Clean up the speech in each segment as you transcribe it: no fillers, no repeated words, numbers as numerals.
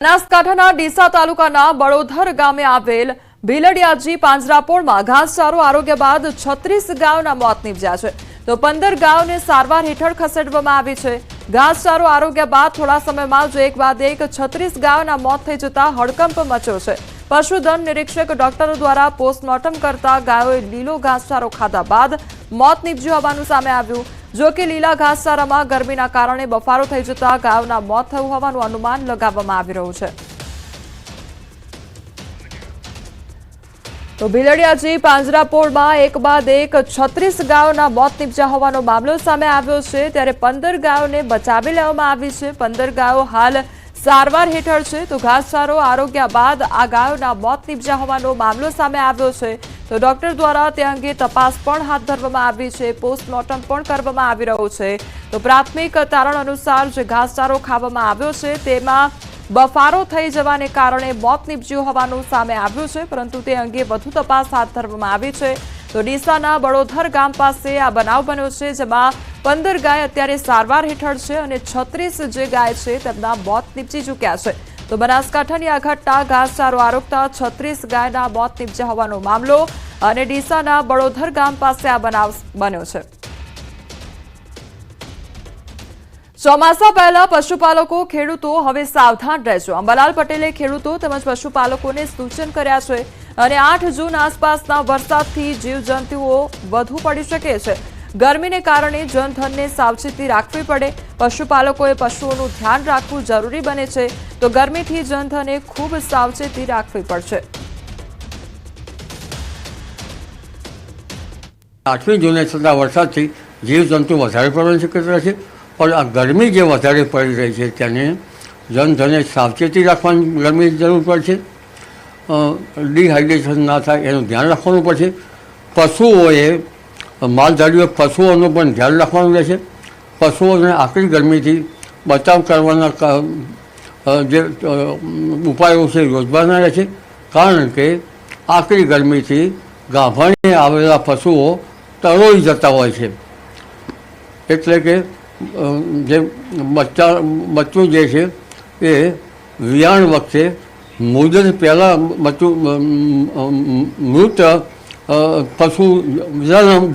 બનાસકાંઠાના ડીસા તાલુકાના બળોધર ગામે આવેલ ભીલડિયાજી પાંજરાપોળમાં ઘાસચારો આરોગ્ય બાદ 36 ગાયોના મોત નીપજ્યા છે તો 15 ગાયોને સારવાર હેઠળ ખસેડવામાં આવી છે। ઘાસચારો આરોગ્ય બાદ થોડા સમયમાં જ એક બાદ એક 36 ગાયોના મોત થઈ જતા હડકંપ મચ્યો છે। પશુધન નિરીક્ષક ડોક્ટરો દ્વારા પોસ્ટમોર્ટમ કરતા ગાયોએ લીલો ઘાસચારો ખાધા બાદ મોત નીપજ્યું હોવાનું સામે આવ્યું। જો કે લીલા ઘાસચારામાં ગરમીના કારણે બફારો થઈ જતા ગાયોના મોત થયું હોવાનું અનુમાન લગાવવામાં આવી રહ્યું છે। તો ભીલડિયાજી પાંજરાપોળમાં એક બાદ એક 36 ગાયોના મોત નીપજ્યા હોવાનો મામલો સામે આવ્યો છે, ત્યારે 15 ગાયોને બચાવી લેવામાં આવી છે। 15 ગાયો હાલ સારવાર હેઠળ છે તો ઘાસચારો આરોગ્ય બાદ આ ગાયોના મોત નીપજ્યા હોવાનો મામલો સામે આવ્યો છે। તો ડોક્ટર દ્વારા તે અંગે તપાસ પણ હાથ ધરવામાં આવી છે, પોસ્ટમોર્ટમ પણ કરવામાં આવી રહ્યું છે। તો પ્રાથમિક તારણ અનુસાર જે ઘાસચારો ખાવામાં આવ્યો છે તેમાં બફારો થઈ જવાને કારણે મોત નીપજ્યું હોવાનું સામે આવ્યું છે, પરંતુ તે અંગે વધુ તપાસ હાથ ધરવામાં આવી છે। તો ડીસાના બળોધર ગામ પાસે આ બનાવ બન્યો છે, જેમાં 15 ગાય અત્યારે સારવાર હેઠળ છે અને 36 જે ગાય છે તેમના મોત નીપજી ચૂક્યા છે। તો બનાસકાંઠાની આ ઘટના ઘાસચારો આરોગતા 36 ગાયના મોત નીપજ્યા હોવાનો મામલો અને ડીસાના બળોધર ગામ પાસે આ બનાવ બન્યો છે। ચોમાસા પહેલા પશુપાલકો ખેડૂતો હવે સાવધાન રહેજો। અંબાલાલ પટેલે ખેડૂતો તેમજ પશુપાલકોને સૂચન કર્યા છે અને 8 જૂન આસપાસના વરસાદથી જીવજંતુઓ વધુ પડી શકે છે। ગરમીને કારણે જનધનને સાવચેતી રાખવી પડે। પશુપાલકોએ પશુઓનું ધ્યાન રાખવું જરૂરી બને છે, તો ગરમીથી જનધને ખૂબ સાવચેતી રાખવી પડશે। 8મી જૂને થતા વરસાદથી જીવજંતુ વધારે પડવાની શક્યતા છે, પણ આ ગરમી જે વધારે પડી રહી છે તેને જનધને સાવચેતી રાખવાની ગરમી જરૂર પડશે। ડિહાઇડ્રેશન ના થાય એનું ધ્યાન રાખવાનું પડશે। પશુઓએ માલધારીઓ પશુઓનું પણ ધ્યાન રાખવાનું રહેશે। પશુઓને આકરી ગરમીથી બચાવ કરવાના જે ઉપાયો છે યોજવાના રહેશે, કારણ કે આકરી ગરમીથી ગાભણે આવેલા પશુઓ તરોઈ જતા હોય છે। એટલે કે જે બચ્ચું જે છે એ વિયાણ વખતે મુદત પહેલાં મૃત પશુ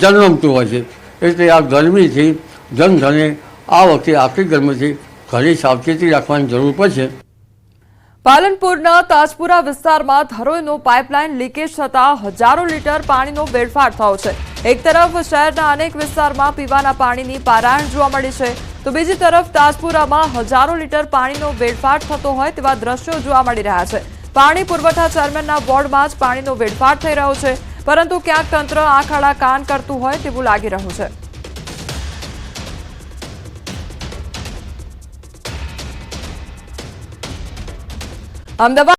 જન્મતું હોય છે, એટલે આ ગરમીથી જનધને આ વખતે આખરી ગરમીથી ઘણી સાવચેતી રાખવાની જરૂર પડશે। પાલનપુરના તાજપુરા વિસ્તારમાં ધરોઈનો પાઇપલાઇન લીકેજ થતા હજારો લીટર પાણીનો વેડફાટ થયો છે। એક તરફ શહેરના અનેક વિસ્તારમાં પીવાના પાણીની પારાયણ જોવા મળી છે, તો બીજી તરફ તાજપુરામાં હજારો લીટર પાણીનો વેડફાટ થતો હોય તેવા દ્રશ્યો જોવા મળી રહ્યા છે। પાણી પુરવઠા ચેરમેનના વોર્ડમાં જ પાણીનો વેડફાટ થઈ રહ્યો છે, પરંતુ ક્યાંક તંત્ર આંખ આડા કાન કરતું હોય તેવું લાગી રહ્યું છે। અમદાવાદ